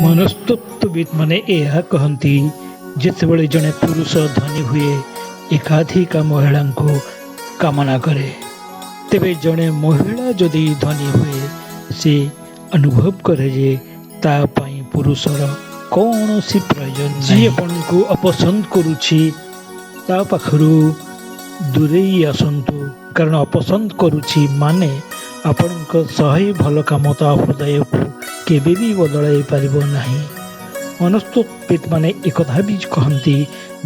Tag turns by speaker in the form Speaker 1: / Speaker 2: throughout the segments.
Speaker 1: मनस्तत्वविद माने ଏହା କହନ୍ତି ଯେତେବେଳେ ଜଣେ ପୁରୁଷ ଧନୀ ହୁଏ ଏକାଧିକ ମହିଳାଙ୍କୁ କାମନା କରେ, ତେବେ ଜଣେ ମହିଳା ଯଦି ଧନୀ ହୁଏ ସେ ଅନୁଭବ କରେ ଯେ ତା ପାଇଁ ପୁରୁଷର କୌଣସି ପ୍ରୟୋଜନ ନାହିଁ। ଯିଏ ଆପଣଙ୍କୁ ଅପସନ୍ଦ କରୁଛି ତା ପାଖରୁ ଦୂରେଇ ଆସନ୍ତୁ, କାରଣ ଅପସନ୍ଦ କରୁଛି ମାନେ ଆପଣଙ୍କ ଶହେ ଭଲ କାମ ତା ହୃଦୟକୁ କେବେ ବି ବଦଳାଇ ପାରିବ ନାହିଁ। ମନସ୍ତତ୍ତ୍ୱବିତ ମାନେ ଏକଥା ବି କହନ୍ତି,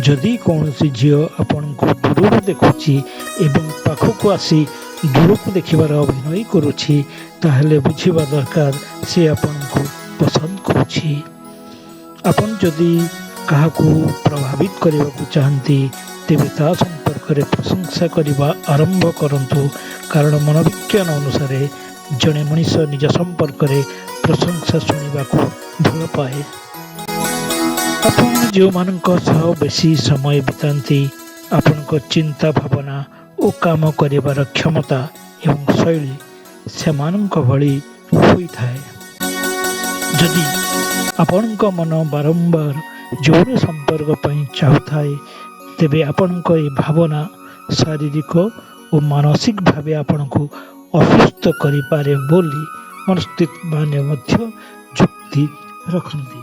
Speaker 1: ଯଦି କୌଣସି ଝିଅ ଆପଣଙ୍କୁ ଦୂରରୁ ଦେଖୁଛି ଏବଂ ପାଖକୁ ଆସି ଦୂରକୁ ଦେଖିବାର ଅଭିନୟ କରୁଛି, ତାହେଲେ ବୁଝିବା ଦରକାର ସେ ଆପଣଙ୍କୁ ପସନ୍ଦ କରୁଛି। ଆପଣ ଯଦି କାହାକୁ ପ୍ରଭାବିତ କରିବାକୁ ଚାହାନ୍ତି ତେବେ ତା ସମ୍ପର୍କରେ ପ୍ରଶଂସା କରିବା ଆରମ୍ଭ କରନ୍ତୁ, କାରଣ ମନୋବିଜ୍ଞାନ ଅନୁସାରେ ଜଣେ ମଣିଷ ନିଜ ସମ୍ପର୍କରେ ପ୍ରଶଂସା ଶୁଣିବାକୁ ଭଲ ପାଏ। ଆପଣ ଯେଉଁମାନଙ୍କ ସହ ବେଶୀ ସମୟ ବିତାନ୍ତି ଆପଣଙ୍କ ଚିନ୍ତା ଭାବନା ଓ କାମ କରିବାର କ୍ଷମତା ଏବଂ ଶୈଳୀ ସେମାନଙ୍କ ଭଳି ହୋଇଥାଏ। ଯଦି ଆପଣଙ୍କ ମନ ବାରମ୍ବାର ଯୌନ ସମ୍ପର୍କ ପାଇଁ ଚାହୁଁଥାଏ ତେବେ ଆପଣଙ୍କ ଏହି ଭାବନା ଶାରୀରିକ ଓ ମାନସିକ ଭାବେ ଆପଣଙ୍କୁ ଅସୁସ୍ଥ କରିପାରେ ବୋଲି ମନସ୍ତତ୍ତ୍ୱବିଦମାନେ ମଧ୍ୟ ଯୁକ୍ତି ରଖନ୍ତି।